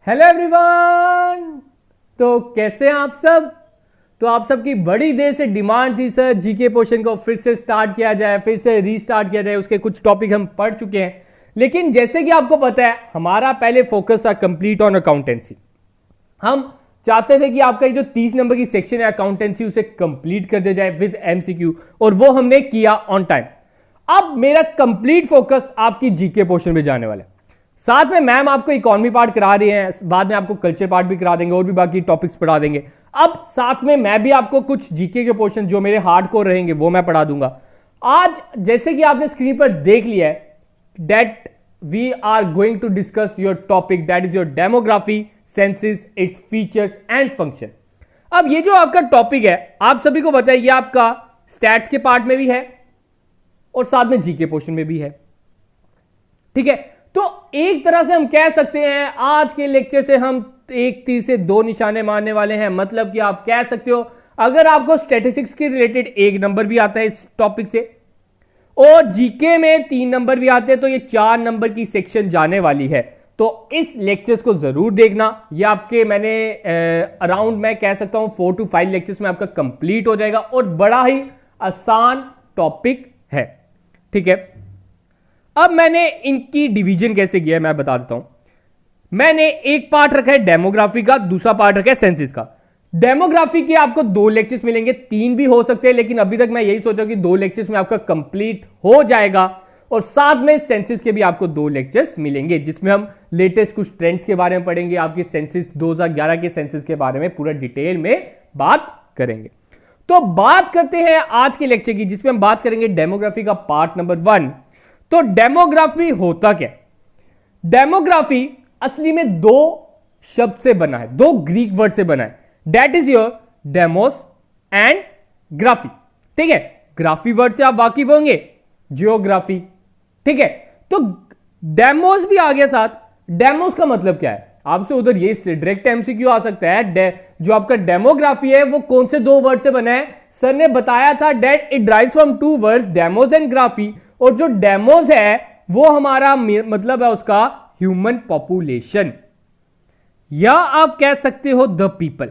Hello everyone. तो कैसे हैं आप सब? तो आप सबकी बड़ी देर से डिमांड थी सर जीके पोर्शन को फिर से स्टार्ट किया जाए, फिर से रीस्टार्ट किया जाए। उसके कुछ टॉपिक हम पढ़ चुके हैं, लेकिन जैसे कि आपको पता है हमारा पहले फोकस था कंप्लीट ऑन अकाउंटेंसी। हम चाहते थे कि आपका जो 30 नंबर की सेक्शन है अकाउंटेंसी उसे कंप्लीट कर दिया जाए विद एमसीक्यू, और वो हमने किया ऑन टाइम। अब मेरा कंप्लीट फोकस आपकी जीके पोर्शन में जाने वाला है। साथ में मैम आपको इकोनॉमी पार्ट करा रही हैं, बाद में आपको कल्चर पार्ट भी करा देंगे और भी बाकी टॉपिक्स पढ़ा देंगे। अब साथ में मैं भी आपको कुछ जीके के पोर्शन जो मेरे हार्डकोर रहेंगे वो मैं पढ़ा दूंगा। आज जैसे कि आपने स्क्रीन पर देख लिया है that we are going to discuss your topic that is your demography, census, its features and function. अब ये जो आपका टॉपिक है आप सभी को पता है ये आपका स्टैट्स के पार्ट में भी है और साथ में जीके पोर्शन में भी है। ठीक है, तो एक तरह से हम कह सकते हैं आज के लेक्चर से हम एक तीर से दो निशाने मारने वाले हैं। मतलब कि आप कह सकते हो अगर आपको स्टैटिस्टिक्स के रिलेटेड 1 नंबर भी आता है इस टॉपिक से और जीके में 3 नंबर भी आते हैं तो ये 4 नंबर की सेक्शन जाने वाली है। तो इस लेक्चर्स को जरूर देखना। ये आपके मैंने अराउंड मैं कह सकता हूं 4 to 5 लेक्चर्स में आपका कंप्लीट हो जाएगा और बड़ा ही आसान टॉपिक है। ठीक है, अब मैंने इनकी डिवीजन कैसे किया है मैं बता देता हूं। मैंने एक पार्ट रखा है डेमोग्राफी का, दूसरा पार्ट रखा है सेंसस का। डेमोग्राफी के आपको 2 लेक्चर्स मिलेंगे, 3 भी हो सकते हैं, लेकिन अभी तक मैं यही सोचा कि 2 लेक्चर्स में आपका कंप्लीट हो जाएगा। और साथ में सेंसस के भी आपको 2 लेक्चर्स मिलेंगे जिसमें हम लेटेस्ट कुछ ट्रेंड्स के बारे में पढ़ेंगे, आपके सेंसस 2011 के सेंसस के बारे में पूरा डिटेल में बात करेंगे। तो बात करते हैं आज के लेक्चर की जिसमें हम बात करेंगे डेमोग्राफी का पार्ट नंबर 1। तो डेमोग्राफी होता क्या? डेमोग्राफी असली में 2 शब्द से बना है, 2 ग्रीक वर्ड से बना है, that is your demos and graphy. ठीक है, ग्राफी वर्ड से आप वाकिफ होंगे, जियोग्राफी। ठीक है, तो डेमोस भी आ गया साथ। डेमोस का मतलब क्या है? आपसे उधर ये डायरेक्ट एमसीक्यू आ सकता है। जो आपका डेमोग्राफी है वो कौन से 2 वर्ड से बना है? सर ने बताया था that it drives from 2 words demos and graphy. और जो डेमोस है वो हमारा मतलब है उसका ह्यूमन पॉपुलेशन, या आप कह सकते हो द पीपल।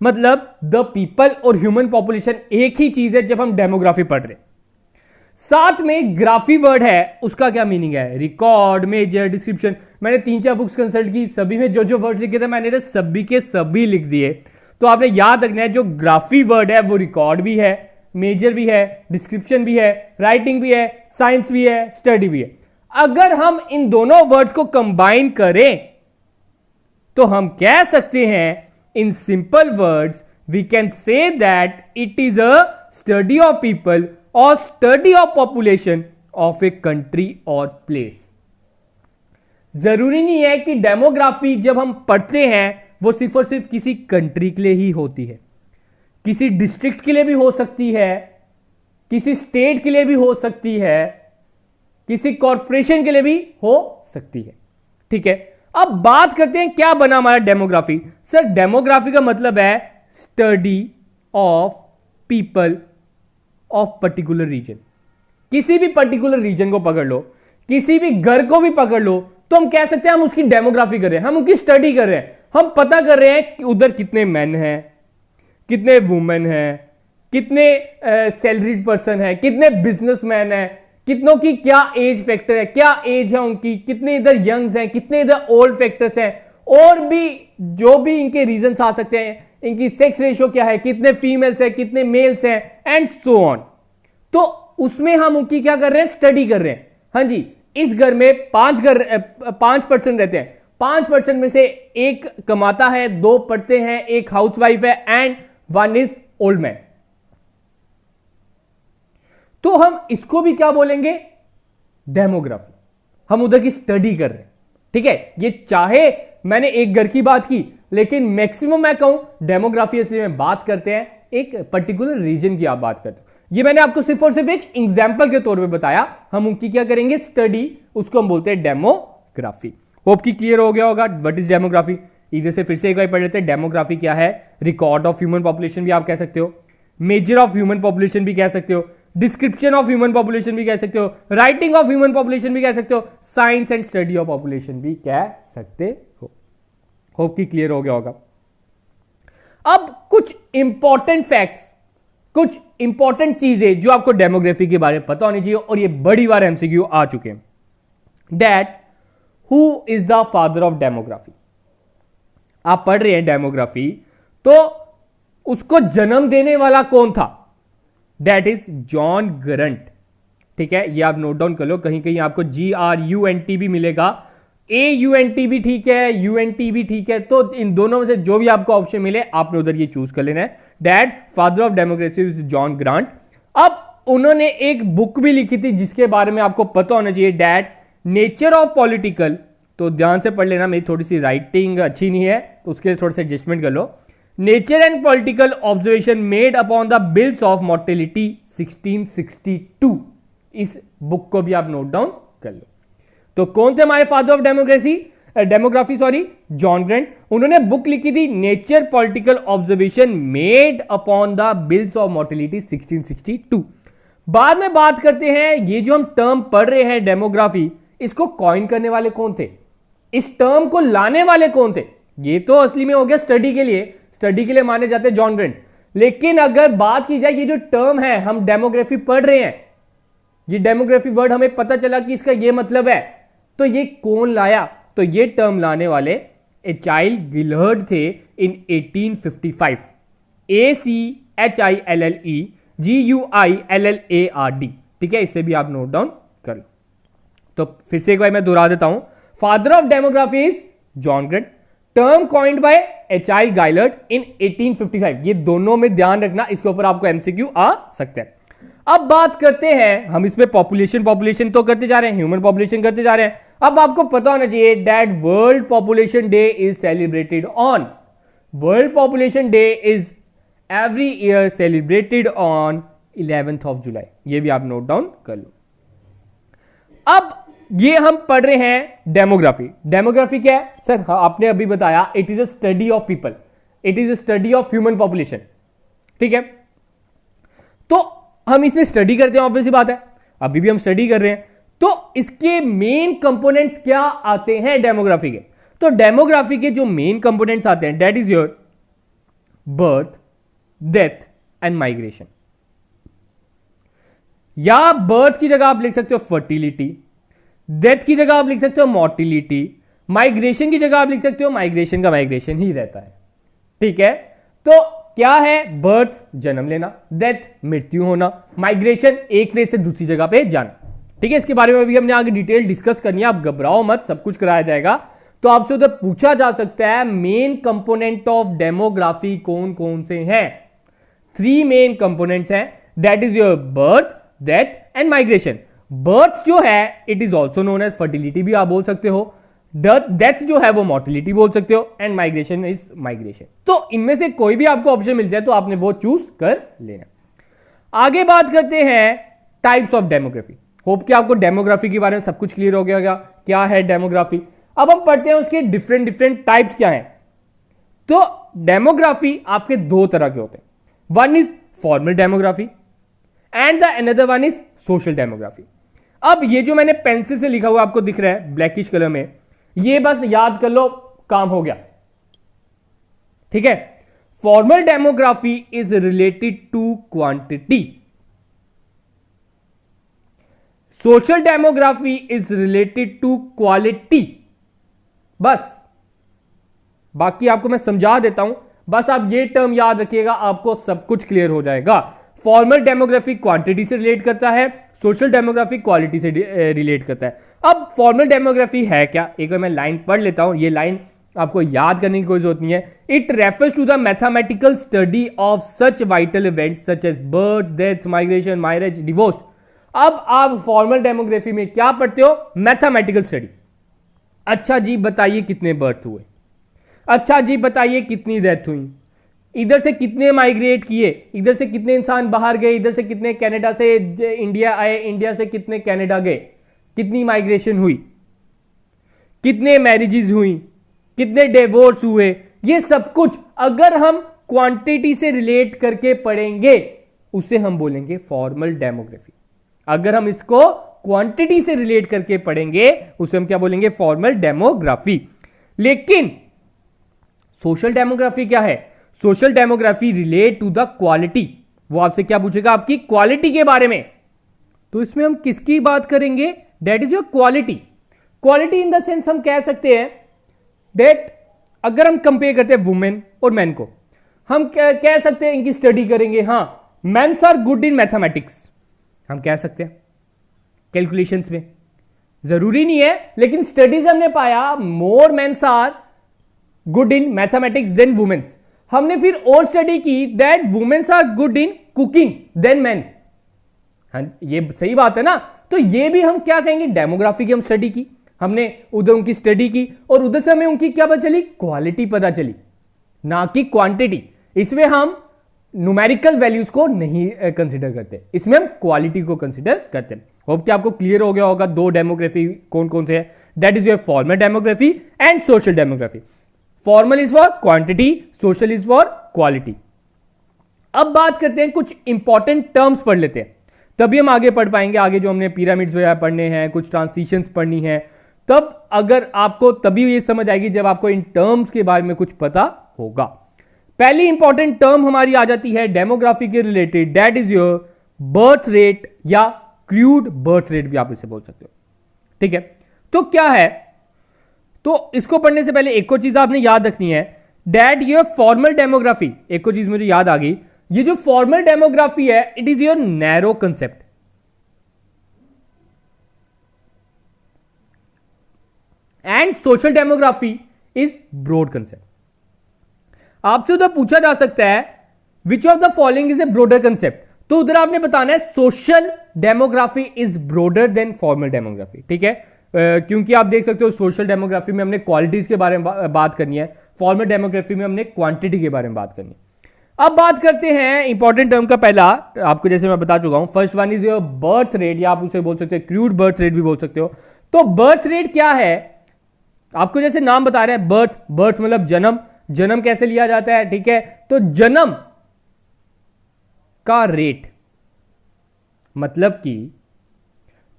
मतलब द पीपल और ह्यूमन पॉपुलेशन एक ही चीज है जब हम डेमोग्राफी पढ़ रहे। साथ में ग्राफी वर्ड है, उसका क्या मीनिंग है? Record, measure, description. मैंने 3-4 बुक्स कंसल्ट की, सभी में जो जो वर्ड लिखे थे मैंने सभी के सभी लिख दिए। तो आपने याद रखना है जो ग्राफी वर्ड है वो रिकॉर्ड भी है, मेजर भी है, डिस्क्रिप्शन भी है, राइटिंग भी है, साइंस भी है, स्टडी भी है। अगर हम इन दोनों वर्ड्स को कंबाइन करें तो हम कह सकते हैं in simple words we can say that it is a study of people और study of population of a country और प्लेस। जरूरी नहीं है कि डेमोग्राफी जब हम पढ़ते हैं वो सिर्फ और सिर्फ किसी कंट्री के लिए ही होती है, किसी डिस्ट्रिक्ट के लिए भी हो सकती है, किसी स्टेट के लिए भी हो सकती है, किसी कॉर्पोरेशन के लिए भी हो सकती है। ठीक है, अब बात करते हैं क्या बना हमारा डेमोग्राफी। सर डेमोग्राफी का मतलब है study of people of particular region. किसी भी पर्टिकुलर रीजन को पकड़ लो, किसी भी घर को भी पकड़ लो, तो हम कह सकते हैं हम उसकी डेमोग्राफी कर रहे हैं, हम उनकी स्टडी कर रहे हैं। हम पता कर रहे हैं कि उधर कितने मैन हैं, कितने वुमेन हैं, कितने सैलरीड पर्सन है, कितने बिजनेसमैन है, कितनों की क्या एज फैक्टर है, क्या एज है उनकी, कितने इधर यंग्स हैं, कितने इधर ओल्ड फैक्टर्स हैं, और भी जो भी इनके रीजंस आ सकते हैं, इनकी सेक्स रेशियो क्या है, कितने फीमेल्स हैं, कितने मेल्स हैं, एंड सो ऑन। तो उसमें हम उनकी क्या कर रहे हैं? स्टडी कर रहे हैं। हाँ जी, इस घर में 5 पर्सन रहते हैं, 5% में से 1 कमाता है, 2 पढ़ते हैं, 1 हाउसवाइफ है एंड 1 इज ओल्ड मैन। तो हम इसको भी क्या बोलेंगे? डेमोग्राफी। हम उधर की स्टडी कर रहे हैं। ठीक है, ये चाहे मैंने एक घर की बात की, लेकिन मैक्सिमम मैं कहूं डेमोग्राफी असली में बात करते हैं एक पर्टिकुलर रीजन की आप बात करते हो। ये मैंने आपको सिर्फ और सिर्फ एक एग्जाम्पल के तौर पे बताया। हम उनकी क्या करेंगे? स्टडी। उसको हम बोलते हैं डेमोग्राफी। होप की क्लियर हो गया होगा व्हाट इज डेमोग्राफी। इधर से फिर से एक बार पढ़ लेते हैं। डेमोग्राफी क्या है? रिकॉर्ड ऑफ ह्यूमन पॉपुलेशन भी आप कह सकते हो, मेजर ऑफ ह्यूमन पॉपुलेशन भी कह सकते हो, डिस्क्रिप्शन ऑफ ह्यूमन पॉपुलेशन भी कह सकते हो, राइटिंग ऑफ ह्यूमन पॉपुलेशन भी कह सकते हो, science and study of population भी कह सकते हो। होप कि क्लियर हो गया होगा। अब कुछ इंपॉर्टेंट फैक्ट्स, कुछ इंपॉर्टेंट चीजें जो आपको डेमोग्राफी के बारे में पता होनी चाहिए, और ये बड़ी बार एमसीक्यू आ चुके हैं। That who is the father of demography. आप पढ़ रहे हैं डेमोग्राफी, तो उसको जन्म देने वाला कौन था? That is John grunt. ठीक है, ये आप नोट डाउन कर लो, कहीं कहीं आपको GRUNT भी मिलेगा, AUNT भी ठीक है, UNT भी ठीक है, तो इन दोनों में से जो भी आपको ऑप्शन मिले आपने उधर ये चूज कर लेना है। Dad father of democracy is John grant. अब उन्होंने एक बुक भी लिखी थी जिसके बारे में आपको पता होना चाहिए, डैड नेचर ऑफ पॉलिटिकल। तो ध्यान से पढ़ लेना, मेरी थोड़ी सी राइटिंग अच्छी नहीं है तो उसके लिए थोड़ा सा एडजस्टमेंट कर लो। Nature and political observation made upon the bills of mortality 1662। इस बुक को भी आप नोट डाउन कर लो। तो कौन थे हमारे father of demography sorry, John grunt. उन्होंने बुक लिखी थी nature political observation made upon the bills of mortality 1662। बाद में बात करते हैं, ये जो हम टर्म पढ़ रहे हैं डेमोग्राफी, इसको कॉइन करने वाले कौन थे, इस टर्म को लाने वाले कौन थे? ये तो असली में हो गया स्टडी के लिए माने जाते हैं जॉन ग्रंट। लेकिन अगर बात की जाए, ये जो टर्म है, हम डेमोग्राफी पढ़ रहे हैं, ये डेमोग्राफी वर्ड हमें पता चला कि इसका ये मतलब है, तो ये कौन लाया? तो ये टर्म लाने वाले एचाइल गिलहर्ड थे इन 1855। ACHILLEGUILLARD। ठीक है, इसे भी आप नोट डाउन कर लो। तो फिर से एक बार मैं दोहरा देता हूं, father of demography is John Graunt, term coined by Achille Guillard in 1855। ये दोनों में ध्यान रखना, इसके ऊपर आपको एमसीक्यू आ सकता है। अब बात करते हैं हम इसमें पॉपुलेशन तो करते जा रहे हैं, ह्यूमन पॉपुलेशन करते जा रहे हैं। अब आपको पता होना चाहिए that world population day is celebrated on, world population day is every year celebrated on 11th of जुलाई। ये भी आप नोट डाउन कर लो। अब ये हम पढ़ रहे हैं डेमोग्राफी। डेमोग्राफी क्या है सर? आपने अभी बताया, it is a study of people, it is a study of human population. ठीक है, तो हम इसमें स्टडी करते हैं, ऑब्वियसली बात है, अभी भी हम स्टडी कर रहे हैं। तो इसके मेन कंपोनेंट्स क्या आते हैं डेमोग्राफी के? तो डेमोग्राफी के जो मेन कंपोनेंट्स आते हैं, that is your birth, death and migration. या बर्थ की जगह आप लिख सकते हो फर्टिलिटी, डेथ की जगह आप लिख सकते हो मॉर्टिलिटी, माइग्रेशन की जगह आप लिख सकते हो माइग्रेशन का माइग्रेशन ही रहता है। ठीक है, तो क्या है? बर्थ जन्म लेना, डेथ मृत्यु होना, माइग्रेशन एक प्लेस से दूसरी जगह पे जाना। ठीक है, इसके बारे में भी हमने आगे डिटेल डिस्कस करनी है, आप घबराओ मत, सब कुछ कराया जाएगा। तो आपसे उधर पूछा जा सकता है मेन कंपोनेंट ऑफ डेमोग्राफी कौन कौन से हैं? 3 मेन कंपोनेंट्स हैं, that is your birth, death and migration. Birth जो है it is also known as fertility भी आप बोल सकते हो, डेथ जो है वो मॉर्टिलिटी बोल सकते हो, एंड माइग्रेशन इज माइग्रेशन। तो इनमें से कोई भी आपको ऑप्शन मिल जाए तो आपने वो चूज कर लेना। आगे बात करते हैं टाइप्स ऑफ डेमोग्राफी। होप कि आपको डेमोग्राफी के बारे में सब कुछ क्लियर हो गया होगा, क्या है डेमोग्राफी। अब हम पढ़ते हैं उसके डिफरेंट टाइप्स क्या हैं। तो डेमोग्राफी आपके 2 तरह के होते हैं, one is formal demography and the another one is social demography. अब ये जो मैंने पेंसिल से लिखा हुआ आपको दिख रहा है ब्लैकिश कलर में, ये बस याद कर लो, काम हो गया। ठीक है, formal demography is related to quantity, social demography is related to quality. बस बाकी आपको मैं समझा देता हूं, बस आप ये टर्म याद रखिएगा, आपको सब कुछ क्लियर हो जाएगा। फॉर्मल डेमोग्राफी क्वांटिटी से रिलेट करता है, सोशल डेमोग्राफी क्वालिटी से रिलेट करता है। अब फॉर्मल डेमोग्राफी है क्या? एक बार मैं लाइन पढ़ लेता हूं, ये लाइन आपको याद करने की कोई जरूरत नहीं है। It refers to the mathematical study of such vital events such as birth, death, migration, marriage, divorce. अब आप फॉर्मल डेमोग्राफी में क्या पढ़ते हो? Mathematical study. अच्छा जी बताइए कितने बर्थ हुए, अच्छा जी बताइए कितनी डेथ हुई, इधर से कितने माइग्रेट किए, इधर से कितने इंसान बाहर गए, इधर से कितने कनाडा से इंडिया आए, इंडिया से कितने कनाडा गए, कितनी माइग्रेशन हुई, कितने मैरिजेस हुई, कितने डिवोर्स हुए। ये सब कुछ अगर हम क्वांटिटी से रिलेट करके पढ़ेंगे उसे हम बोलेंगे फॉर्मल डेमोग्राफी। अगर हम इसको क्वांटिटी से रिलेट करके पढ़ेंगे उसे हम क्या बोलेंगे? Formal demography. लेकिन सोशल डेमोग्राफी क्या है? Social demography relate to the quality. वो आपसे क्या पूछेगा? आपकी क्वालिटी के बारे में। तो इसमें हम किसकी बात करेंगे? That is your quality. Quality in the sense हम कह सकते हैं दैट अगर हम कंपेयर करते हैं वुमेन और मैन को, हम कह सकते हैं इनकी स्टडी करेंगे, हां men's are good in mathematics, हम कह सकते हैं कैलकुलेशंस में। जरूरी नहीं है, लेकिन स्टडीज हमने पाया more mens are good in mathematics than womens. हमने फिर और स्टडी की that womens are good in cooking than man. हाँ, ये सही बात है ना? तो ये भी हम क्या कहेंगे? डेमोग्राफी की हम स्टडी की, हमने उधर उनकी स्टडी की और उधर से हमें उनकी क्या पता चली? क्वालिटी पता चली, ना कि क्वांटिटी। इसमें हम न्यूमेरिकल वैल्यूज को नहीं कंसीडर करते, इसमें हम क्वालिटी को कंसीडर करते हैं। होप कि आपको क्लियर हो गया होगा दो डेमोग्राफी कौन कौन से है। That is your formal demography and social demography. Formal is for quantity, social is for quality. अब बात करते हैं, कुछ इंपॉर्टेंट टर्म्स पढ़ लेते हैं, तभी हम आगे पढ़ पाएंगे। आगे जो हमने पिरामिड्स वगैरह पढ़ने हैं, कुछ ट्रांसिशंस पढ़नी है, तब अगर आपको तभी ये समझ आएगी जब आपको इन टर्म्स के बारे में कुछ पता होगा। पहली इंपॉर्टेंट टर्म हमारी आ जाती है डेमोग्राफी के related, that is your birth rate या क्रूड बर्थ रेट भी आप इसे बोल सकते हो। ठीक है, तो क्या है? तो इसको पढ़ने से पहले एक और चीज आपने याद रखनी है, दैट योर फॉर्मल डेमोग्राफी। एक और चीज मुझे याद आ गई, ये जो फॉर्मल डेमोग्राफी है it is your narrow concept, and social demography is broad concept. आपसे उधर पूछा जा सकता है which of the following is a broader concept, तो उधर आपने बताना है social demography is broader than formal demography. ठीक है, क्योंकि आप देख सकते हो सोशल डेमोग्राफी में हमने क्वालिटीज के बारे में बात करनी है, फॉर्मल डेमोग्राफी में हमने क्वांटिटी के बारे में बात करनी है। अब बात करते हैं इंपॉर्टेंट टर्म का पहला, आपको जैसे मैं बता चुका हूं, first one is your birth rate, या आप उसे बोल सकते हो क्रूड बर्थ रेट भी बोल सकते हो। तो बर्थ रेट क्या है? आपको जैसे नाम बता रहे हैं बर्थ, बर्थ मतलब जन्म, जन्म कैसे लिया जाता है? ठीक है, तो जन्म का रेट मतलब कि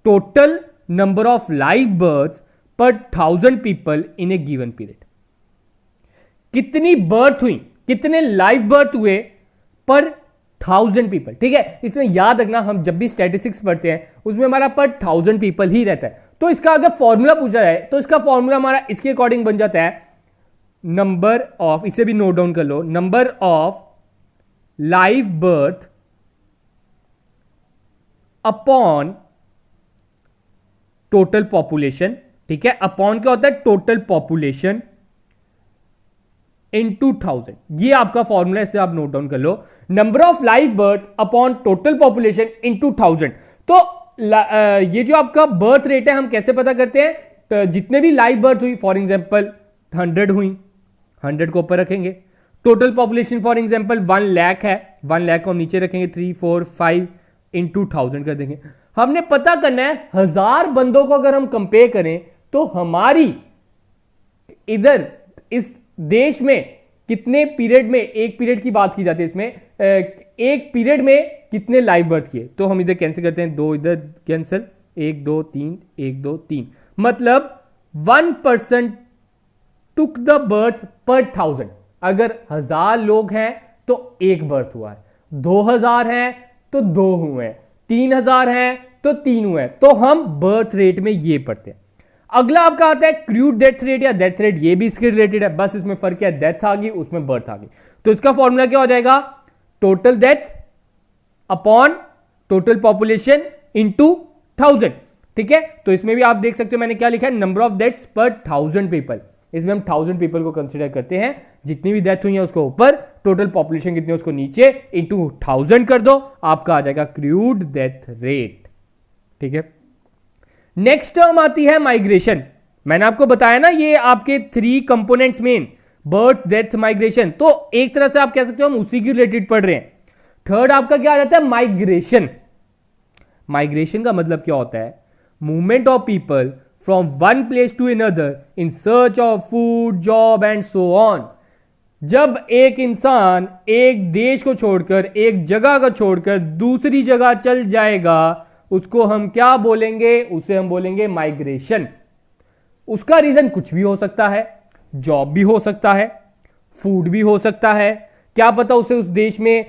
total number of live births पर 1000 people in a given period. कितनी बर्थ हुई, कितने लाइव बर्थ हुए पर 1000 पीपल। ठीक है, इसमें याद रखना हम जब भी स्टैटिस्टिक्स पढ़ते हैं उसमें हमारा पर 1000 पीपल ही रहता है। तो इसका अगर फॉर्मूला पूछा जाए तो इसका फॉर्मूला हमारा इसके अकॉर्डिंग बन जाता है नंबर ऑफ, इसे भी नोट डाउन कर लो, number of live birth upon total population. ठीक है, अपॉन क्या होता है? Total population into 1000। ये आपका फॉर्मूला, इसे आप नोट डाउन कर लो, number of live birth upon total population into 1000। तो ये जो आपका बर्थ रेट है हम कैसे पता करते हैं? तो जितने भी लाइव बर्थ हुई, फॉर एग्जांपल 100 हुई, 100 को ऊपर रखेंगे। Total population for example 1 lakh है, 1 लाख को हम नीचे रखेंगे, 3 4 5 इंटू 1000 कर देंगे। हमने पता करना है 1000 बंदों को अगर हम कंपेयर करें तो हमारी इधर इस देश में कितने पीरियड में, एक पीरियड की बात की जाती है इसमें, एक पीरियड में कितने लाइव बर्थ किए। तो हम इधर कैंसिल करते हैं, 2 इधर कैंसिल, 1 2 3 1 2 3, मतलब 1% टुक द बर्थ पर 1000। अगर 1000 लोग हैं तो एक बर्थ हुआ है, 2000 हैं तो 2 हुए हैं, 3000 हैं तो 3 हुए हैं। तो हम बर्थ रेट में ये पढ़ते हैं। अगला आपका आता है क्रूड डेथ रेट या डेथ रेट, ये भी इसके रिलेटेड है, बस इसमें फर्क है, डेथ आ गई उसमें बर्थ आ गई। तो इसका फॉर्मूला क्या हो जाएगा? Total death upon total population into 1000। ठीक है, तो इसमें भी आप देख सकते हो मैंने क्या लिखा है, नंबर ऑफ डेथ्स पर 1000 पीपल। इसमें हम 1000 पीपल को कंसीडर करते हैं, जितनी भी डेथ हुई है उसको ऊपर, टोटल पॉपुलेशन कितनी है उसको नीचे, इनटू 1000 कर दो, आपका आ जाएगा क्रूड डेथ रेट। ठीक है, नेक्स्ट टर्म आती है माइग्रेशन। मैंने आपको बताया ना ये आपके 3 components main, birth death migration. तो एक तरह से आप कह सकते हो हम उसी के रिलेटेड पढ़ रहे हैं। थर्ड आपका क्या आ जाता है? माइग्रेशन। माइग्रेशन का मतलब क्या होता है? Movement of people from one place to another in search of food, job and so on. जब एक इंसान एक देश को छोड़कर, एक जगह को छोड़कर दूसरी जगह चल जाएगा, उसको हम क्या बोलेंगे? उसे हम बोलेंगे माइग्रेशन। उसका रीजन कुछ भी हो सकता है, जॉब भी हो सकता है, फूड भी हो सकता है, क्या पता उसे उस देश में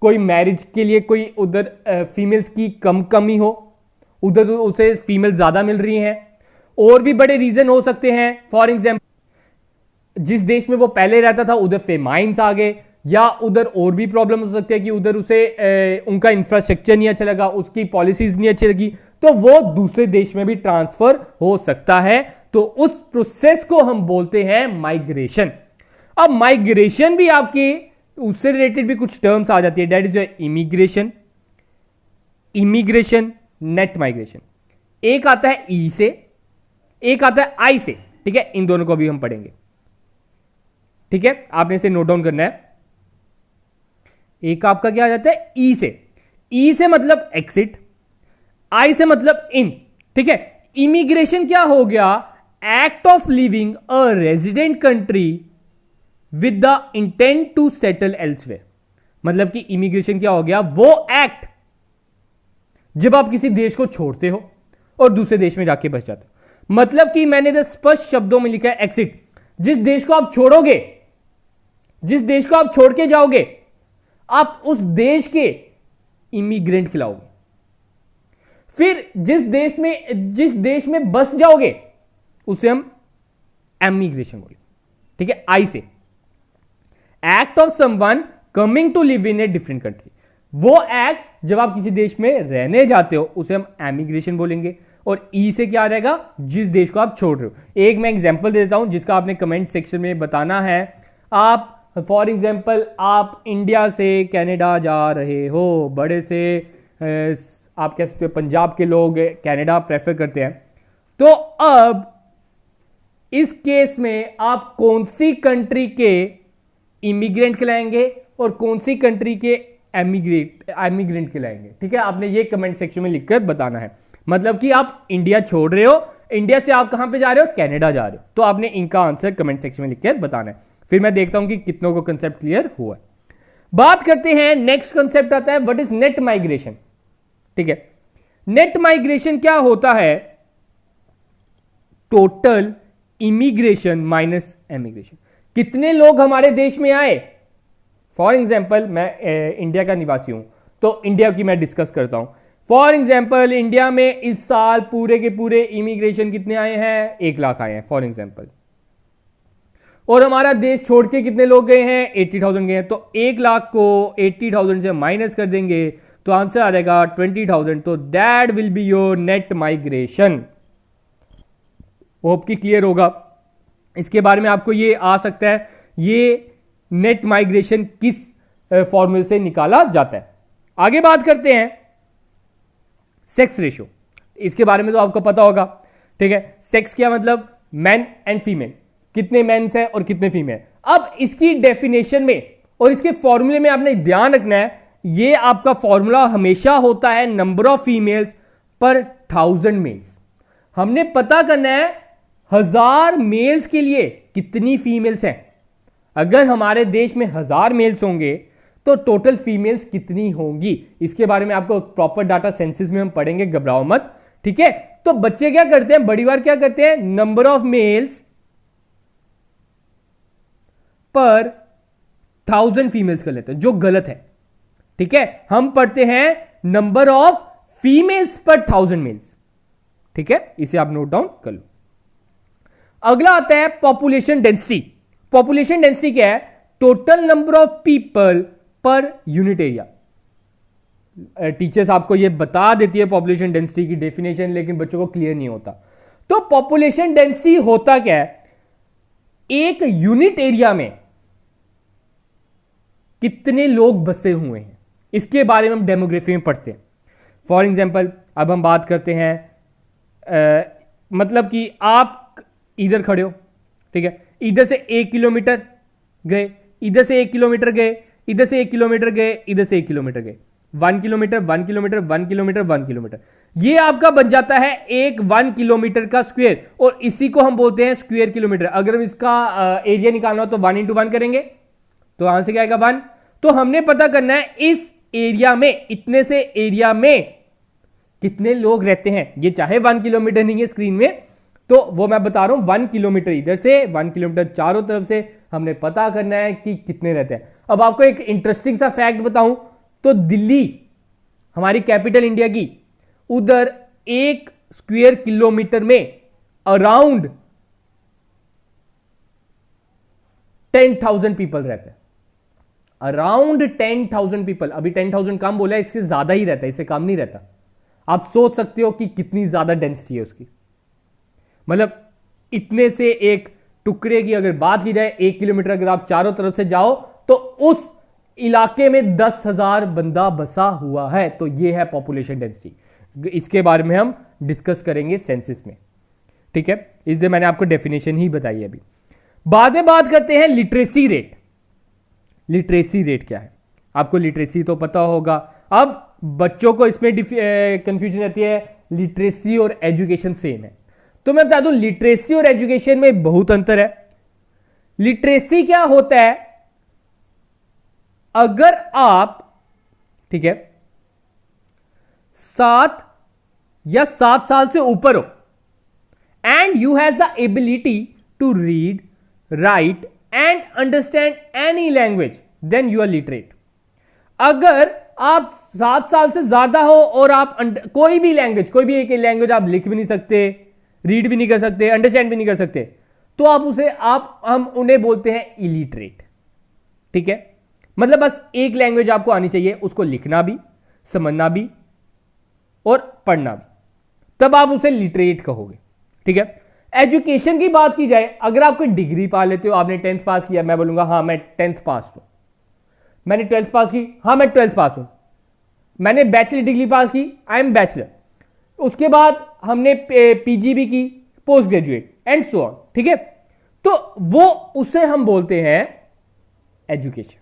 कोई मैरिज के लिए कोई उधर फीमेल्स की कमी हो, उधर उसे फीमेल ज्यादा मिल रही हैं। और भी बड़े रीजन हो सकते हैं, फॉर एग्जाम्पल जिस देश में वो पहले रहता था उधर फेमाइंस आ गए, या उधर और भी प्रॉब्लम हो सकती है कि उधर उसे उनका इंफ्रास्ट्रक्चर नहीं अच्छा लगा, उसकी पॉलिसीज नहीं अच्छी लगी, तो वो दूसरे देश में भी ट्रांसफर हो सकता है। तो उस प्रोसेस को हम बोलते हैं माइग्रेशन। अब माइग्रेशन भी आपकी उससे रिलेटेड भी कुछ टर्म्स आ जाती है, that is immigration, immigration, net migration. एक आता है ई से, एक आता है आई से, ठीक है, इन दोनों को भी हम पढ़ेंगे, ठीक है, आपने इसे नोट डाउन करना है। एक आपका क्या आ जाता है ई से, ई से मतलब एक्सिट, आई से मतलब इन, ठीक है। इमिग्रेशन क्या हो गया, act of living a resident country with the intent to settle elsewhere. मतलब कि इमिग्रेशन क्या हो गया, वो एक्ट जब आप किसी देश को छोड़ते हो और दूसरे देश में जाके बस जाते हो। मतलब कि मैंने इधर स्पष्ट शब्दों में लिखा है एक्सिट, जिस देश को आप छोड़ोगे, जिस देश को आप छोड़ के जाओगे, आप उस देश के इमिग्रेंट कहलाओगे। फिर जिस देश में बस जाओगे उसे हम एमिग्रेशन बोलेंगे, ठीक है। I say act of someone coming to live in a different country, वो एक्ट जब आप किसी देश में रहने जाते हो उसे हम एमिग्रेशन बोलेंगे। और ई से क्या आ जाएगा, जिस देश को आप छोड़ रहे हो। एक मैं एग्जांपल देता हूं जिसका आपने कमेंट सेक्शन में बताना है। आप फॉर एग्जांपल आप इंडिया से कनाडा जा रहे हो, बड़े से आप कह सकते हो पंजाब के लोग कनाडा प्रेफर करते हैं, तो अब इस केस में आप कौन सी कंट्री के इमिग्रेंट कहलाएंगे और कौन सी कंट्री के एमिग्रेंट कहलाएंगे, ठीक है। आपने ये कमेंट सेक्शन में लिखकर बताना है। मतलब कि आप इंडिया छोड़ रहे हो, इंडिया से आप कहां पे जा रहे हो, कनाडा जा रहे हो, तो आपने इनका आंसर कमेंट सेक्शन में लिखकर बताना है। फिर मैं देखता हूं कि कितनों को कंसेप्ट क्लियर हुआ है। बात करते हैं, नेक्स्ट कंसेप्ट आता है व्हाट इज नेट माइग्रेशन, ठीक है। नेट माइग्रेशन क्या होता है, टोटल इमिग्रेशन माइनस एमिग्रेशन। कितने लोग हमारे देश में आए, फॉर एग्जाम्पल मैं इंडिया का निवासी हूं तो इंडिया की मैं डिस्कस करता हूं। फॉर एग्जाम्पल इंडिया में इस साल पूरे के पूरे इमिग्रेशन कितने आए हैं, 1 लाख आए हैं फॉर एग्जाम्पल। और हमारा देश छोड़ के कितने लोग गए हैं, 80,000 गए हैं। तो 1 लाख को 80,000 से माइनस कर देंगे तो आंसर आ जाएगा 20,000। तो that will be your net migration. Hope की क्लियर होगा। इसके बारे में आपको ये आ सकता है, ये नेट माइग्रेशन किस फॉर्मूले से निकाला जाता है। आगे बात करते हैं सेक्स रेशियो। इसके बारे में तो आपको पता होगा, ठीक है। सेक्स क्या मतलब, मैन एंड फीमेल, कितने मेंस हैं और कितने फीमेल। अब इसकी डेफिनेशन में और इसके फॉर्मूले में आपने ध्यान रखना है, ये आपका फॉर्मूला हमेशा होता है नंबर ऑफ फीमेल्स पर 1000 मेल्स। हमने पता करना है 1000 मेल्स के लिए कितनी फीमेल्स हैं। अगर हमारे देश में 1000 मेल्स होंगे तो टोटल फीमेल्स कितनी होंगी, इसके बारे में आपको प्रॉपर डाटा सेंसिस में हम पढ़ेंगे, घबराओ मत, ठीक है। तो बच्चे क्या करते हैं, बड़ी बार क्या करते हैं, नंबर ऑफ मेल्स पर 1000 फीमेल्स कर लेते हैं, जो गलत है, ठीक है। हम पढ़ते हैं नंबर ऑफ फीमेल्स पर 1000 मेल्स, ठीक है। इसे आप नोट डाउन कर लो। अगला आता है पॉपुलेशन डेंसिटी। पॉपुलेशन डेंसिटी क्या है, total number of people per unit area. Teachers आपको ये बता देती है पॉपुलेशन डेंसिटी की डेफिनेशन, लेकिन बच्चों को क्लियर नहीं होता। तो पॉपुलेशन डेंसिटी होता क्या है, एक यूनिट एरिया में कितने लोग बसे हुए हैं, इसके बारे में हम डेमोग्राफी में पढ़ते हैं। फॉर एग्जाम्पल अब हम बात करते हैं मतलब कि आप इधर खड़े हो, ठीक है, इधर से 1 किलोमीटर गए, इधर से 1 किलोमीटर गए, इधर से 1 किलोमीटर गए, इधर से 1 किलोमीटर गए, 1 किलोमीटर 1 किलोमीटर 1 किलोमीटर 1 किलोमीटर, ये आपका बन जाता है एक 1 किलोमीटर का स्क्वायर, और इसी को हम बोलते हैं स्क्वायर किलोमीटर। अगर हम इसका एरिया निकालना हो तो 1 into 1 करेंगे तो आंसर क्या आएगा 1। तो हमने पता करना है इस एरिया में, इतने से एरिया में कितने लोग रहते हैं। ये चाहे 1 किलोमीटर नहीं है स्क्रीन में, तो वो मैं बता रहा हूं 1 किलोमीटर इधर से, 1 किलोमीटर चारों तरफ से, हमने पता करना है कि कितने रहते हैं। अब आपको एक इंटरेस्टिंग सा फैक्ट बताऊं तो दिल्ली हमारी कैपिटल इंडिया की, उधर 1 स्क्वायर किलोमीटर में अराउंड 10,000 पीपल रहते हैं। Around 10,000 people. अभी 10,000 कम बोला है, इससे ज्यादा ही रहता है, इससे कम नहीं रहता। आप सोच सकते हो कि कितनी ज्यादा डेंसिटी है उसकी। मतलब इतने से एक टुकड़े की अगर बात की जाए, 1 किलोमीटर अगर आप चारों तरफ से जाओ तो उस इलाके में 10,000 बंदा बसा हुआ है। तो यह है पॉपुलेशन डेंसिटी। इसके बारे में हम डिस्कस करेंगे सेंसस में, ठीक है। इसलिए मैंने आपको डेफिनेशन ही बताई अभी। बाद में बात करते हैं लिटरेसी रेट। लिटरेसी रेट क्या है? आपको लिटरेसी तो पता होगा। अब बच्चों को इसमें कंफ्यूजन रहती है, लिटरेसी और एजुकेशन सेम है। तो मैं बता दूं, लिटरेसी और एजुकेशन में बहुत अंतर है। लिटरेसी क्या होता है? अगर आप, ठीक है, 7 या 7 साल से ऊपर हो and you have the ability to read, write and understand any language, then you are literate. अगर आप 7 साल से ज्यादा हो और आप कोई भी लैंग्वेज, कोई भी एक लैंग्वेज आप लिख भी नहीं सकते, रीड भी नहीं कर सकते, अंडरस्टैंड भी नहीं कर सकते, तो हम उन्हें बोलते हैं इलिटरेट, ठीक है। मतलब बस एक लैंग्वेज आपको आनी चाहिए, उसको लिखना भी, समझना भी और पढ़ना भी, तब आप उसे लिटरेट कहोगे, ठीक है। एजुकेशन की बात की जाए, अगर आप कोई डिग्री पा लेते हो, आपने 10th पास किया, मैं बोलूंगा हाँ मैं 10th पास हूं। मैंने 12th पास की, हाँ मैं 12th पास हूं। मैंने बैचलर डिग्री पास की, आई एम बैचलर। उसके बाद हमने पीजी भी की, post graduate and so on, ठीक है। तो वो उसे हम बोलते हैं एजुकेशन,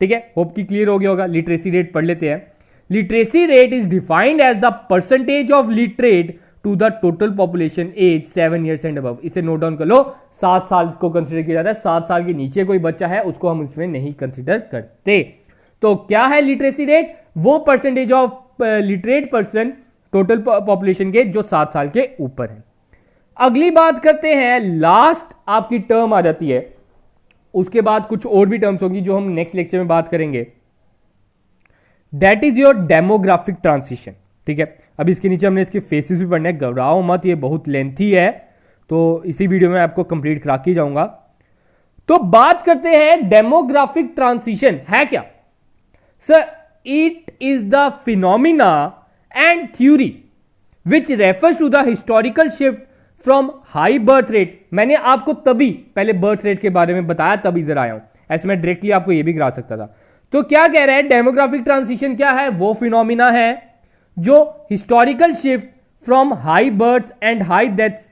ठीक है। होप की क्लियर हो गया होगा। लिटरेसी रेट पढ़ लेते हैं। Literacy rate is defined as the percentage of literate to the total population as 7 years and above. इसे नोट डाउन कर लो। 7 साल को कंसिडर किया जाता है। 7 साल के नीचे कोई बच्चा है उसको हम इसमें नहीं कंसिडर करते। तो क्या है लिटरेसी रेट? वो percentage of literate person total population के जो 7 साल के ऊपर है। अगली बात करते हैं, लास्ट आपकी टर्म आ जाती है, उसके बाद कुछ और भी टर्म्स होंगी जो हम नेक्स्ट लेक्चर में बात करेंगे। That is your demographic transition, ठीक है। अभी इसके नीचे हमने इसके फेसेस भी पढ़ने हैं, घबराओ मत, ये बहुत लेंथी है, तो इसी वीडियो में आपको कंप्लीट करा के जाऊंगा। तो बात करते हैं डेमोग्राफिक ट्रांसिशन है क्या? Sir, it is the phenomena and theory which refers to the historical shift from high birth rate. मैंने आपको तभी पहले बर्थ रेट के बारे में बताया, तब इधर आया हूं, ऐसे मैं डायरेक्टली आपको यह भी करा सकता था। तो क्या कह रहा है? डेमोग्राफिक ट्रांसिशन क्या है? वो फिनोमिना है जो historical shift from high birth and high deaths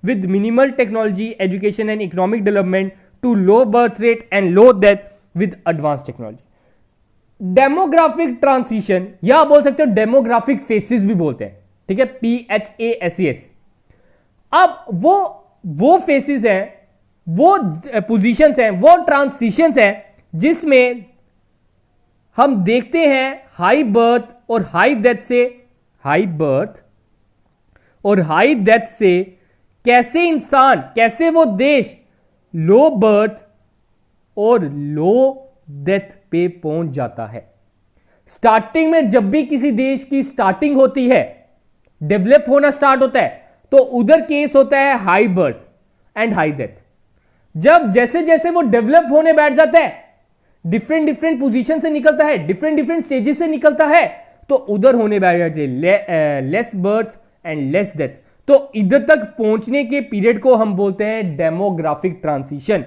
with minimal technology, education and economic development to low birth rate and low death with advance technology. Demographic transition या बोल सकते हो डेमोग्राफिक फेसिस भी बोलते हैं, ठीक है, PHASES। अब वो फेसिस हैं, वो पोजीशंस हैं, वो ट्रांसिशंस हैं जिसमें हम देखते हैं हाई बर्थ और हाई डेथ से, हाई बर्थ और हाई डेथ से कैसे इंसान, कैसे वो देश लो बर्थ और लो डेथ पे पहुंच जाता है। स्टार्टिंग में जब भी किसी देश की स्टार्टिंग होती है, डेवलप होना स्टार्ट होता है, तो उधर केस होता है high birth and high death. जब जैसे जैसे वो डेवलप होने बैठ जाता है, डिफरेंट डिफरेंट पोजीशन से निकलता है, डिफरेंट डिफरेंट स्टेजेस से निकलता है, तो उधर होने बैठ जाते हैं less birth and less death. तो इधर तक पहुंचने के पीरियड को हम बोलते हैं डेमोग्राफिक ट्रांसिशन।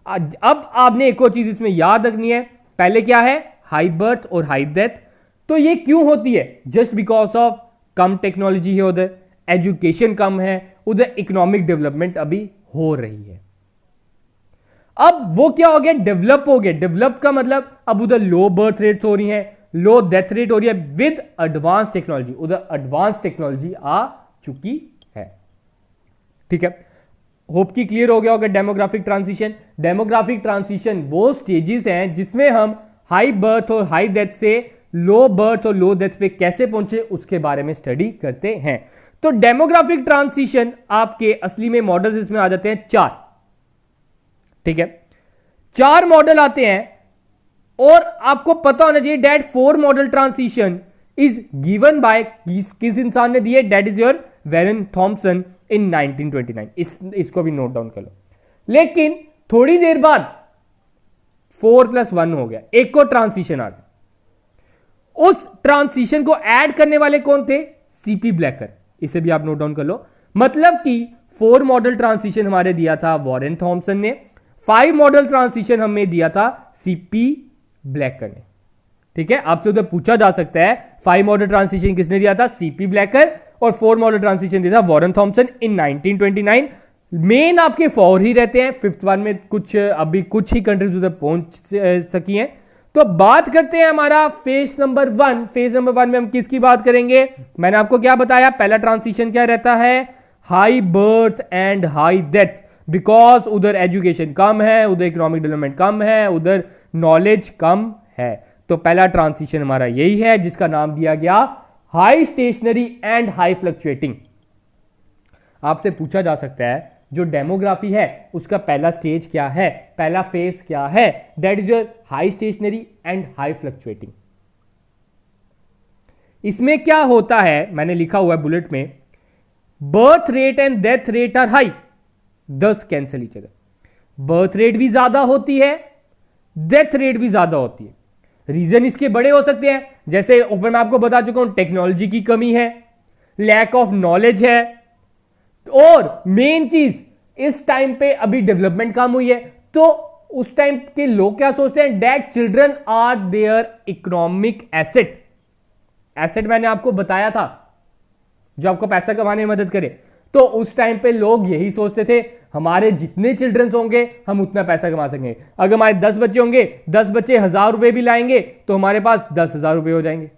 अब आपने एक और चीज इसमें याद रखनी है, पहले क्या है? हाई बर्थ और हाई डेथ। तो ये क्यों होती है? Just because of come technology है उधर, एजुकेशन कम है उधर, इकोनॉमिक डेवलपमेंट अभी हो रही है। अब वो क्या हो गया? डेवलप हो गया। डेवलप का मतलब अब उधर लो बर्थ रेट हो रही है, लो डेथ रेट हो रही है विद एडवांस टेक्नोलॉजी, उधर एडवांस टेक्नोलॉजी आ चुकी है, ठीक है। होप की क्लियर हो गया होगा डेमोग्राफिक ट्रांसिशन। डेमोग्राफिक ट्रांसिशन वो स्टेजेस हैं जिसमें हम हाई बर्थ और हाई डेथ से लो बर्थ और लो डेथ पे कैसे पहुंचे उसके बारे में स्टडी करते हैं। तो डेमोग्राफिक ट्रांसिशन आपके असली में मॉडल्स इसमें आ जाते हैं 4, ठीक है। 4 मॉडल आते हैं और आपको पता होना चाहिए that 4 model transition is given by किस इंसान ने दिए, that is your Warren Thompson in 1929। इसको भी नोट डाउन कर लो। लेकिन थोड़ी देर बाद 4+1 हो गया, एक को ट्रांसिशन आ गया। उस ट्रांसिशन को ऐड करने वाले कौन थे? CP blacker. इसे भी आप नोट डाउन कर लो। मतलब कि 4 मॉडल ट्रांसिशन हमारे दिया था वॉरेन थॉमसन ने, 5 मॉडल ट्रांसिशन हमें दिया था सीपी ब्लैकर ने। ठीक है, आपसे उधर पूछा जा सकता है 5 मॉडल ट्रांसिशन किसने दिया था? CP blacker. और 4 मॉडल ट्रांसिशन दिया था वॉरेन थॉमसन इन 1929। मेन आपके 4 ही रहते हैं, 5th वन में अभी कुछ ही कंट्रीज उधर पहुंच सकी हैं। तो बात करते हैं हमारा फेज नंबर 1। फेज नंबर 1 में हम किसकी बात करेंगे? मैंने आपको क्या बताया? पहला ट्रांसिशन क्या रहता है? High birth and high death, because उधर एजुकेशन कम है, उधर इकोनॉमिक डेवलपमेंट कम है, उधर नॉलेज कम है। तो पहला ट्रांसिशन हमारा यही है, जिसका नाम दिया गया high stationary and high fluctuating. आपसे पूछा जा सकता है जो डेमोग्राफी है उसका पहला स्टेज क्या है, पहला फेज क्या है? That is your high stationary and high fluctuating. इसमें क्या होता है, मैंने लिखा हुआ है बुलेट में, birth rate and death rate are high, 10 cancel each other. Birth rate भी ज्यादा होती है, डेथ रेट भी ज्यादा होती है। रीजन इसके बड़े हो सकते हैं, जैसे ऊपर मैं आपको बता चुका हूं, टेक्नोलॉजी की कमी है, लैक ऑफ नॉलेज है, और मेन चीज इस टाइम पे अभी डेवलपमेंट कम हुई है। तो उस टाइम के लोग क्या सोचते हैं? That children are their economic asset. Asset मैंने आपको बताया था, जो आपको पैसा कमाने में मदद करे। तो उस टाइम पे लोग यही सोचते थे, हमारे जितने चिल्ड्रंस होंगे हम उतना पैसा कमा सकेंगे। अगर हमारे 10 बच्चे होंगे, 10 बच्चे 1000 रुपए भी लाएंगे तो हमारे पास 10,000 रुपए हो जाएंगे।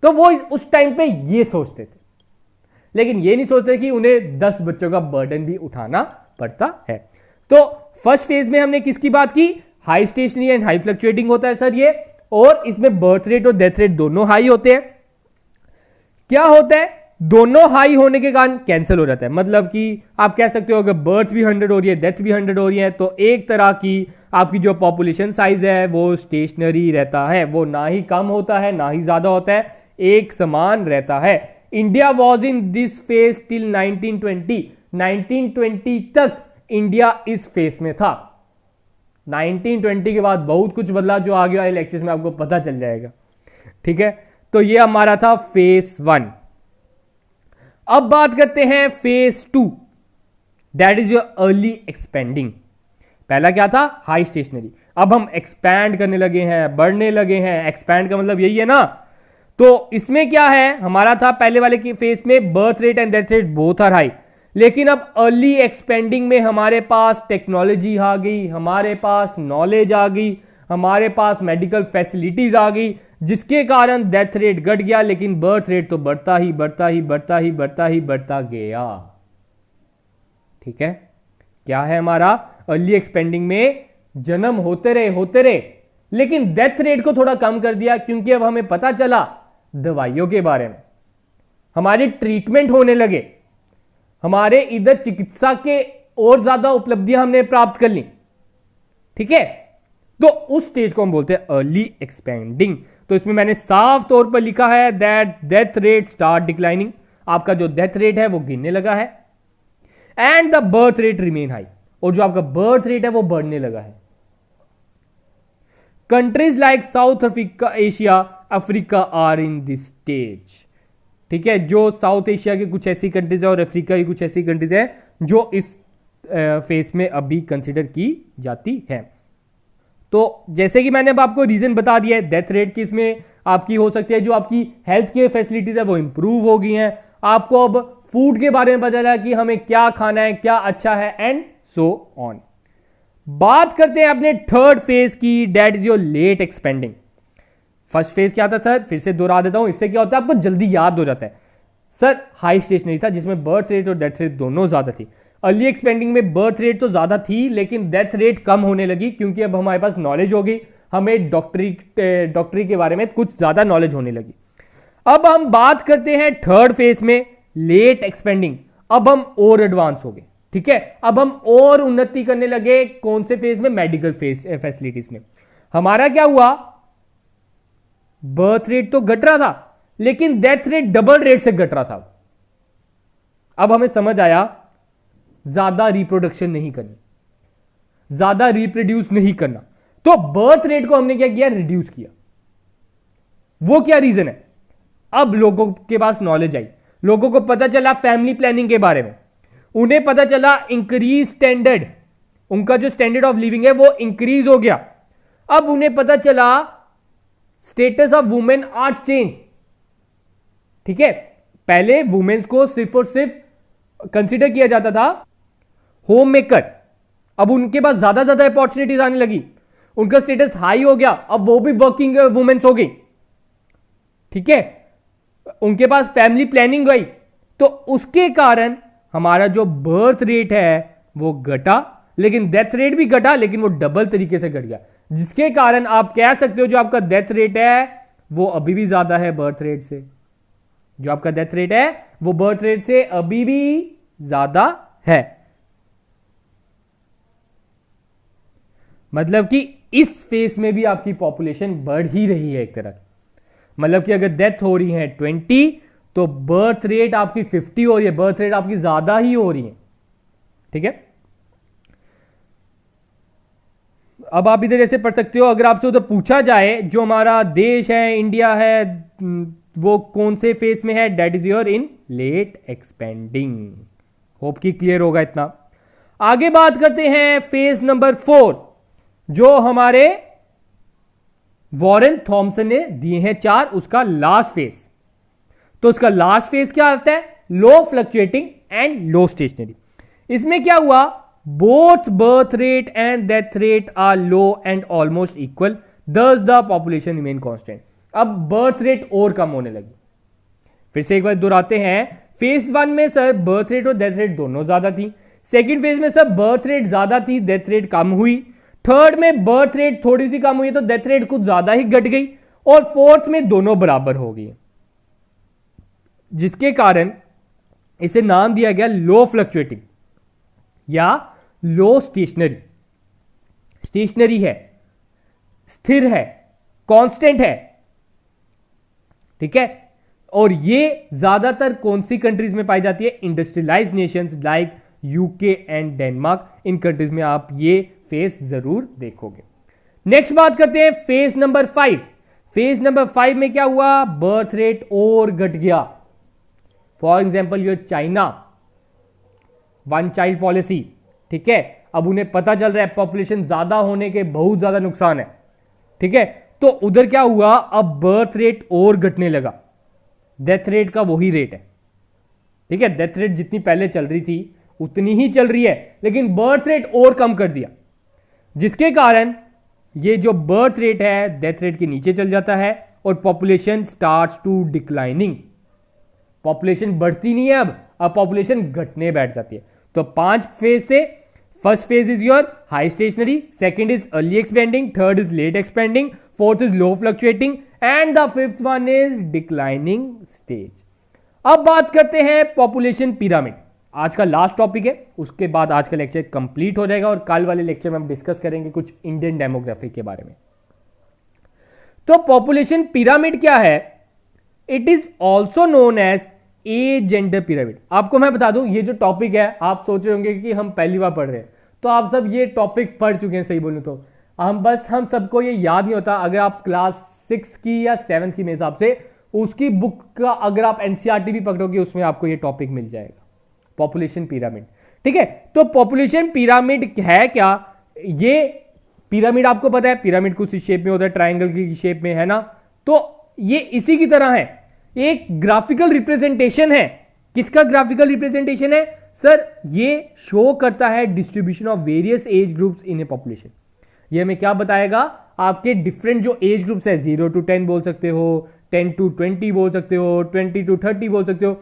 तो वो उस टाइम पे ये सोचते थे, लेकिन ये नहीं सोचते कि उन्हें 10 बच्चों का बर्डन भी उठाना पड़ता है। तो फर्स्ट फेज में हमने किसकी बात की? High stationary and high fluctuating होता है सर ये, और इसमें बर्थ रेट और डेथ रेट दोनों हाई होते हैं। क्या होता है? दोनों हाई होने के कारण कैंसिल हो जाता है। मतलब कि आप कह सकते हो अगर बर्थ भी 100 हो रही है, डेथ भी 100 हो रही है, तो एक तरह की आपकी जो पॉपुलेशन साइज है वो स्टेशनरी रहता है, वो ना ही कम होता है ना ही ज्यादा होता है, एक समान रहता है। India was in this phase till 1920। 1920 तक इंडिया इस फेज में था। 1920 के बाद बहुत कुछ बदला, जो आगे वाले लेक्चर्स में आपको पता चल जाएगा। ठीक है, तो ये हमारा था फेज 1। अब बात करते हैं phase 2, that is your early expanding. पहला क्या था? High stationary. अब हम एक्सपैंड करने लगे हैं, बढ़ने लगे हैं। एक्सपैंड का मतलब यही है ना। तो इसमें क्या है, हमारा था पहले वाले की फेज में birth rate and death rate both are high. लेकिन अब अर्ली एक्सपेंडिंग में हमारे पास टेक्नोलॉजी आ गई, हमारे पास नॉलेज आ गई, हमारे पास मेडिकल फैसिलिटीज आ गई, जिसके कारण डेथ रेट घट गया, लेकिन बर्थ रेट तो बढ़ता ही बढ़ता ही बढ़ता ही बढ़ता ही बढ़ता गया। ठीक है, क्या है हमारा? अर्ली एक्सपेंडिंग में जन्म होते रहे, लेकिन डेथ रेट को थोड़ा कम कर दिया, क्योंकि अब हमें पता चला दवाइयों के बारे में, हमारे ट्रीटमेंट होने लगे, हमारे इधर चिकित्सा के और ज्यादा उपलब्धियां हमने प्राप्त कर ली। ठीक है, तो उस स्टेज को हम बोलते हैं अर्ली एक्सपेंडिंग। तो इसमें मैंने साफ तौर पर लिखा है that death rate start declining. आपका जो डेथ रेट है वो गिरने लगा है, and the birth rate remain high, और जो आपका बर्थ रेट है वो बढ़ने लगा है। Countries like South Africa, Asia, Africa are in this stage. ठीक है, जो साउथ एशिया की कुछ ऐसी कंट्रीज है और अफ्रीका की कुछ ऐसी कंट्रीज है जो इस फेज में अभी कंसिडर की जाती है। तो जैसे कि मैंने अब आपको रीजन बता दिया है, डेथ रेट की इसमें आपकी हो सकती है, जो आपकी हेल्थ केयर फैसिलिटीज है वो इंप्रूव हो गई हैं। आपको अब फूड के बारे में पता चला कि हमें क्या खाना है, क्या अच्छा है, एंड सो ऑन। बात करते हैं अपने थर्ड फेज की, that is your late expanding. First phase क्या था सर? फिर से दोहरा देता हूं, इससे क्या होता है आपको जल्दी याद हो जाता है। सर हाई स्टेशनरी था, जिसमें बर्थ रेट और डेथ रेट दोनों ज्यादा थी। अर्ली एक्सपेंडिंग में बर्थ रेट तो ज्यादा थी, लेकिन डेथ रेट कम होने लगी, क्योंकि अब हमारे पास नॉलेज हो गई, हमें डॉक्टरी के बारे में कुछ ज्यादा नॉलेज होने लगी। अब हम बात करते हैं थर्ड फेज में, लेट एक्सपेंडिंग। अब हम और एडवांस हो गए। ठीक है, अब हम और उन्नति करने लगे कौन से फेज में, मेडिकल फैसिलिटीज में। हमारा क्या हुआ, बर्थ रेट तो घट रहा था लेकिन डेथ रेट डबल रेट से घट रहा था। अब हमें समझ आया ज्यादा रिप्रोडक्शन नहीं करनी, ज्यादा रिप्रोड्यूस नहीं करना, तो बर्थ रेट को हमने क्या किया, रिड्यूस किया। वो क्या रीजन है, अब लोगों के पास नॉलेज आई, लोगों को पता चला फैमिली प्लानिंग के बारे में, उन्हें पता चला इंक्रीज स्टैंडर्ड, उनका जो स्टैंडर्ड ऑफ लिविंग है वो इंक्रीज हो गया। अब उन्हें पता चला status of women are change. ठीक है, पहले वुमेन्स को सिर्फ और सिर्फ कंसीडर किया जाता था होम मेकर, अब उनके पास ज्यादा ज्यादा अपॉर्चुनिटीज आने लगी, उनका स्टेटस हाई हो गया, अब वो भी वर्किंग वुमेन्स हो गई। ठीक है, उनके पास फैमिली प्लानिंग गई, तो उसके कारण हमारा जो बर्थ रेट है वो घटा, लेकिन डेथ रेट भी घटा, लेकिन वो डबल तरीके से घट गया, जिसके कारण आप कह सकते हो जो आपका डेथ रेट है वो अभी भी ज्यादा है बर्थ रेट से, जो आपका डेथ रेट है वो बर्थ रेट से अभी भी ज्यादा है। मतलब कि इस फेस में भी आपकी पॉपुलेशन बढ़ ही रही है एक तरह की, मतलब कि अगर डेथ हो रही है 20 तो बर्थ रेट आपकी 50 हो रही है, बर्थ रेट आपकी ज्यादा ही हो रही है। ठीक है, अब आप इधर ऐसे पढ़ सकते हो, अगर आपसे उधर पूछा जाए जो हमारा देश है, इंडिया है, वो कौन से फेस में है, that is your in late expanding. Hope कि क्लियर होगा इतना। आगे बात करते हैं फेज नंबर 4, जो हमारे वॉरेन थॉमसन ने दिए हैं 4, उसका लास्ट फेज। तो उसका लास्ट फेज क्या आता है, low fluctuating and low stationary. इसमें क्या हुआ, both birth rate and death rate are low and almost equal, thus the population remain constant. अब बर्थ रेट और कम होने लगी। फिर से एक बार दोहराते हैं, फेज 1 में सर बर्थ रेट और डेथ रेट दोनों ज्यादा थी, सेकेंड फेज में सर बर्थ रेट ज्यादा थी, डेथ रेट कम हुई, थर्ड में बर्थ रेट थोड़ी सी कम हुई तो डेथ रेट कुछ ज्यादा ही घट गई, और फोर्थ में दोनों बराबर हो गई, जिसके कारण इसे नाम दिया गया लो फ्लक्चुएटिंग या लो स्टेशनरी। स्टेशनरी है, स्थिर है, कांस्टेंट है। ठीक है, और ये ज्यादातर कौन सी कंट्रीज में पाई जाती है, industrialise Nations like UK and Denmark, in countries में आप ये फेज जरूर देखोगे। नेक्स्ट बात करते हैं फेज नंबर 5। फेज नंबर 5 में क्या हुआ, बर्थ रेट और घट गया। For example your China, one child policy. ठीक है, अब उन्हें पता चल रहा है पॉपुलेशन ज्यादा होने के बहुत ज्यादा नुकसान है। ठीक है, तो उधर क्या हुआ, अब बर्थ रेट और घटने लगा, डेथ रेट का वही रेट है। ठीक है, डेथ रेट जितनी पहले चल रही थी उतनी ही चल रही है, लेकिन बर्थ रेट और कम कर दिया, जिसके कारण ये जो बर्थ रेट है डेथ रेट के नीचे चल जाता है और population starts to declining. Population बढ़ती नहीं है, अब पॉपुलेशन घटने बैठ जाती है। तो 5 फेज थे। First phase is your high stationary, second is early expanding, third is late expanding, fourth is low fluctuating and the fifth one is declining stage. अब बात करते हैं पॉपुलेशन पिरामिड, आज का लास्ट टॉपिक है, उसके बाद आज का लेक्चर कंप्लीट हो जाएगा और कल वाले लेक्चर में हम डिस्कस करेंगे कुछ इंडियन डेमोग्राफी के बारे में। तो पॉपुलेशन पिरामिड क्या है, it is also known as a gender pyramid. आपको मैं बता दूं, ये जो टॉपिक है आप सोच रहे होंगे कि हम पहली बार पढ़ रहे हैं, तो आप सब ये टॉपिक पढ़ चुके हैं, सही बोलूं तो हम सबको ये याद नहीं होता। अगर आप क्लास 6 की या 7 की मेरे हिसाब से उसकी बुक का अगर आप एनसीईआरटी भी पकड़ोगे उसमें आपको ये टॉपिक मिल जाएगा, पॉपुलेशन पिरामिड। ठीक है, तो पॉपुलेशन पिरामिड है क्या, ये पिरामिड आपको पता है पिरामिड कुछ इस शेप में होता है, ट्रायंगल की शेप में, है ना। तो ये इसी की तरह है, एक ग्राफिकल रिप्रेजेंटेशन है। किसका ग्राफिकल रिप्रेजेंटेशन है सर, ये शो करता है distribution of various age groups in A population. ये हमें क्या बताएगा, आपके डिफरेंट जो एज ग्रुप्स है, 0 to 10 बोल सकते हो, 10 to 20 बोल सकते हो, 20 to 30 बोल सकते हो,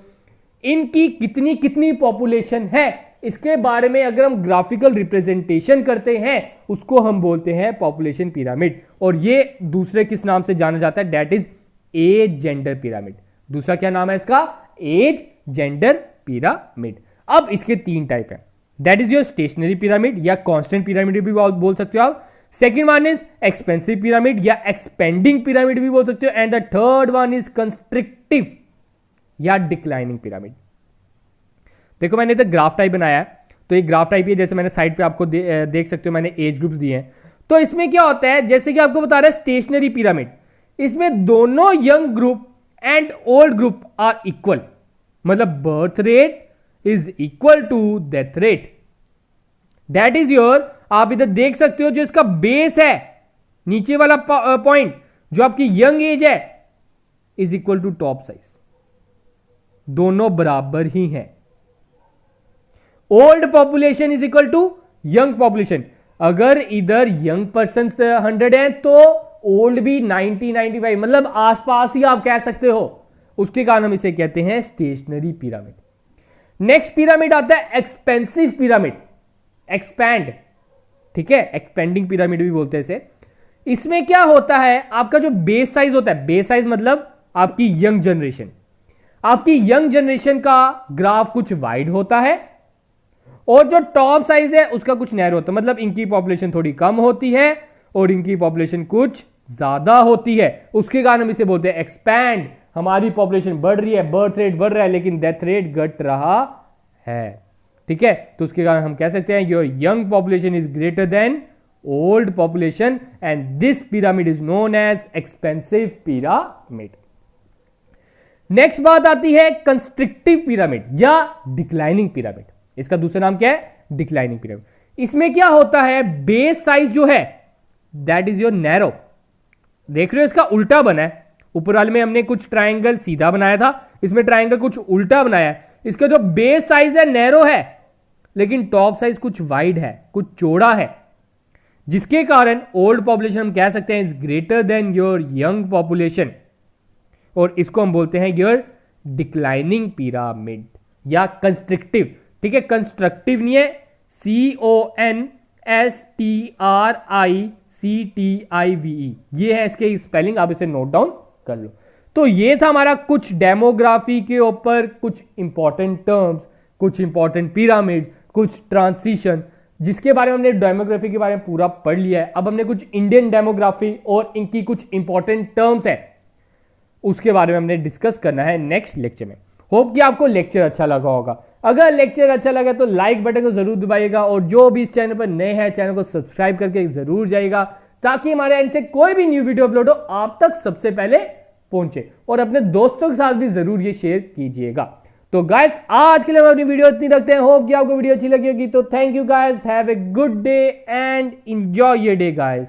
इनकी कितनी कितनी पॉपुलेशन है, इसके बारे में अगर हम ग्राफिकल रिप्रेजेंटेशन करते हैं उसको हम बोलते हैं पॉपुलेशन पिरामिड। और ये दूसरे किस नाम से जाना जाता है, that is age gender pyramid. दूसरा क्या नाम है इसका, एज जेंडर पिरामिड। अब इसके 3 टाइप हैं। That is your stationary pyramid या कांस्टेंट पिरामिड भी बोल सकते हो आप। Second one is expansive pyramid या एक्सपेंडिंग पिरामिड भी बोल सकते हो। And the third one is constrictive या डिक्लाइनिंग पिरामिड। देखो मैंने तो ग्राफ टाइप बनाया है, तो ये ग्राफ टाइप है, जैसे मैंने साइड पे आपको देख सकते हो मैंने एज ग्रुप्स दिए हैं। तो इसमें क्या होता है, जैसे कि आपको बता रहा है स्टेशनरी पिरामिड, इसमें दोनों young group and old group are equal, मतलब birth rate is equal to death rate. That is your, आप इधर देख सकते हो जो इसका बेस है, नीचे वाला पॉइंट जो आपकी यंग एज है is equal to top size, दोनों बराबर ही हैं। Old population is equal to young population, अगर इधर यंग पर्सन 100 है तो ओल्ड भी 90-95, मतलब आसपास ही आप कह सकते हो, उसके कारण हम इसे कहते हैं स्टेशनरी पिरामिड। नेक्स्ट पिरामिड आता है एक्सपेंसिव पिरामिड, एक्सपैंड, ठीक है, एक्सपेंडिंग पिरामिड भी बोलते हैं इसे। इसमें क्या होता है, आपका जो बेस साइज होता है, बेस साइज मतलब आपकी यंग जनरेशन, आपकी यंग जनरेशन का ग्राफ कुछ वाइड होता है और जो टॉप साइज है उसका कुछ नैरो होता है, मतलब इनकी पॉपुलेशन थोड़ी कम होती है और इनकी पॉपुलेशन कुछ ज्यादा होती है, उसके कारण हम इसे बोलते हैं एक्सपैंड। हमारी पॉपुलेशन बढ़ रही है, बर्थ रेट बढ़ रहा है, लेकिन डेथ रेट घट रहा है, ठीक है, तो उसके कारण हम कह सकते हैं your young population is greater than old population and this pyramid is known as expensive pyramid. Next बात आती है कंस्ट्रिक्टिव पिरामिड या डिक्लाइनिंग पिरामिड। इसका दूसरा नाम क्या है, डिक्लाइनिंग पिरामिड। इसमें क्या होता है, बेस साइज जो है दैट इज योर नैरो, देख रहे हो इसका उल्टा बना है, ऊपर वाले में हमने कुछ ट्रायंगल सीधा बनाया था, इसमें ट्रायंगल कुछ उल्टा बनाया है। इसका जो बेस साइज है नैरो है, लेकिन टॉप साइज कुछ वाइड है, कुछ चौड़ा है, जिसके कारण ओल्ड पॉपुलेशन हम कह सकते हैं is greater then your young population, और इसको हम बोलते हैं योर डिक्लाइनिंग पिरामिड या कंस्ट्रिक्टिव, ठीक है, कंस्ट्रक्टिव नहीं है, CONSTRICTIVE, ये है इसके स्पेलिंग, आप इसे नोट डाउन कर लो। तो ये था हमारा कुछ डेमोग्राफी के ऊपर कुछ इंपॉर्टेंट टर्म्स, कुछ इंपॉर्टेंट पिरामिड, कुछ ट्रांसिशन, जिसके बारे में हमने डेमोग्राफी के बारे में पूरा पढ़ लिया है। अब हमने कुछ इंडियन डेमोग्राफी और इनकी कुछ इंपॉर्टेंट टर्म्स है उसके बारे में हमने डिस्कस करना है नेक्स्ट लेक्चर में। होप कि आपको लेक्चर अच्छा लगा होगा। अगर लेक्चर अच्छा लगा तो लाइक बटन को जरूर दबाइएगा, और जो भी इस चैनल पर नए हैं चैनल को सब्सक्राइब करके जरूर जाइएगा, ताकि हमारे एंड से कोई भी न्यू वीडियो अपलोड हो आप तक सबसे पहले पहुंचे, और अपने दोस्तों के साथ भी जरूर ये शेयर कीजिएगा। तो गाइस आज के लिए हम अपनी वीडियो इतनी रखते हैं। होप कि आपको वीडियो अच्छी लगी होगी। तो thank you guys, have a good day and enjoy your day guys.